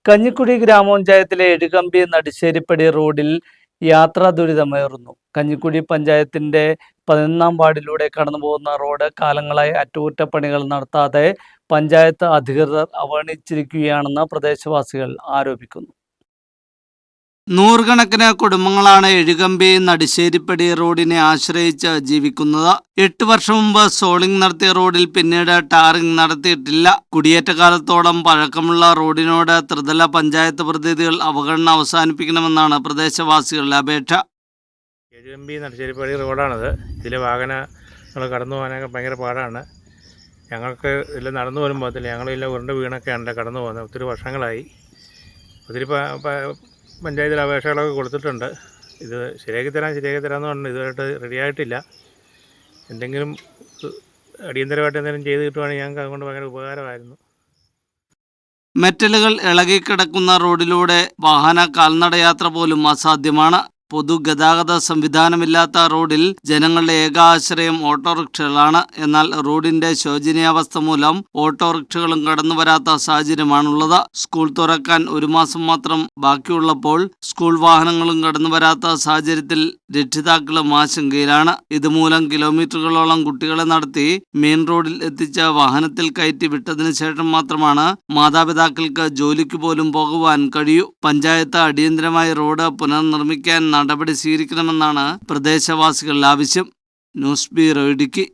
കഞ്ഞിക്കുഴി ഗ്രാമപഞ്ചായത്തിലെ എഴുകമ്പി നടിശ്ശേരിപ്പടി റോഡിൽ യാത്രാ ദുരിതമേറുന്നു. കഞ്ഞിക്കുഴി പഞ്ചായത്തിന്റെ 11-ാം വാർഡിലൂടെ കടന്നുപോകുന്ന റോഡ് കാലങ്ങളായി അറ്റകുറ്റപ്പണികൾ നടത്താതെ പഞ്ചായത്ത് അധികൃതർ അവഗണിച്ചിരിക്കുകയാണെന്ന് പ്രദേശവാസികൾ ആരോപിക്കുന്നു. നൂറുകണക്കിന് കുടുംബങ്ങളാണ് എഴുകമ്പി നടിശ്ശേരിപ്പടി റോഡിനെ ആശ്രയിച്ച് ജീവിക്കുന്നത്. 8 വർഷം മുമ്പ് സോളിംഗ് നടത്തിയ റോഡിൽ പിന്നീട് ടാറിംഗ് നടത്തിയിട്ടില്ല. കുടിയേറ്റക്കാലത്തോളം പഴക്കമുള്ള റോഡിനോട് ത്രിതല പഞ്ചായത്ത് പ്രതിനിധികൾ അവഗണന അവസാനിപ്പിക്കണമെന്നാണ് പ്രദേശവാസികളുടെ അപേക്ഷ. എഴുകമ്പി നടിശ്ശേരിപ്പടി റോഡാണത്. ഇതിലെ വാഹനങ്ങൾ കടന്നു പോകാനൊക്കെ ഭയങ്കര പാടാണ്. ഞങ്ങൾക്ക് ഇതിൽ നടന്നു പോലും പോകത്തില്ല. ഞങ്ങളില്ല ഉരുണ്ട് വീണൊക്കെയാണ് കടന്നു പോകുന്നത്. ഒത്തിരി വർഷങ്ങളായി. ഒത്തിരി പഞ്ചായത്തിൽ അപേക്ഷകളൊക്കെ കൊടുത്തിട്ടുണ്ട്. ഇത് ശരിയാക്കി തരാമെന്ന് പറഞ്ഞു. ഇതുവരെയായിട്ട് റെഡിയായിട്ടില്ല. എന്തെങ്കിലും അടിയന്തരമായിട്ട് എന്തെങ്കിലും ചെയ്ത് കിട്ടുവാണെങ്കിൽ ഞങ്ങൾക്ക് അതുകൊണ്ട് ഭയങ്കര ഉപകാരമായിരുന്നു. മെറ്റലുകൾ ഇളകിക്കിടക്കുന്ന റോഡിലൂടെ കാൽനടയാത്ര പോലും അസാധ്യമാണ്. പൊതുഗതാഗത സംവിധാനമില്ലാത്ത റോഡിൽ ജനങ്ങളുടെ ഏക ആശ്രയം ഓട്ടോറിക്ഷകളാണ്. എന്നാൽ റോഡിന്റെ ശോചനീയാവസ്ഥ മൂലം ഓട്ടോറിക്ഷകളും കടന്നു വരാത്ത സാഹചര്യമാണുള്ളത്. സ്കൂൾ തുറക്കാൻ 1 മാസം മാത്രം ബാക്കിയുള്ളപ്പോൾ സ്കൂൾ വാഹനങ്ങളും കടന്നു വരാത്ത സാഹചര്യത്തിൽ രക്ഷിതാക്കളും ആശങ്കയിലാണ്. ഇതുമൂലം കിലോമീറ്ററുകളോളം കുട്ടികളെ നടത്തി മെയിൻ റോഡിൽ എത്തിച്ച് വാഹനത്തിൽ കയറ്റി വിട്ടതിനു ശേഷം മാത്രമാണ് മാതാപിതാക്കൾക്ക് ജോലിക്ക് പോലും പോകുവാൻ കഴിയൂ. പഞ്ചായത്ത് അടിയന്തരമായി റോഡ് പുനർനിർമ്മിക്കാൻ നടപടി സ്വീകരിക്കണമെന്നാണ് പ്രദേശവാസികളുടെ ആവശ്യം. News bureau Idukki.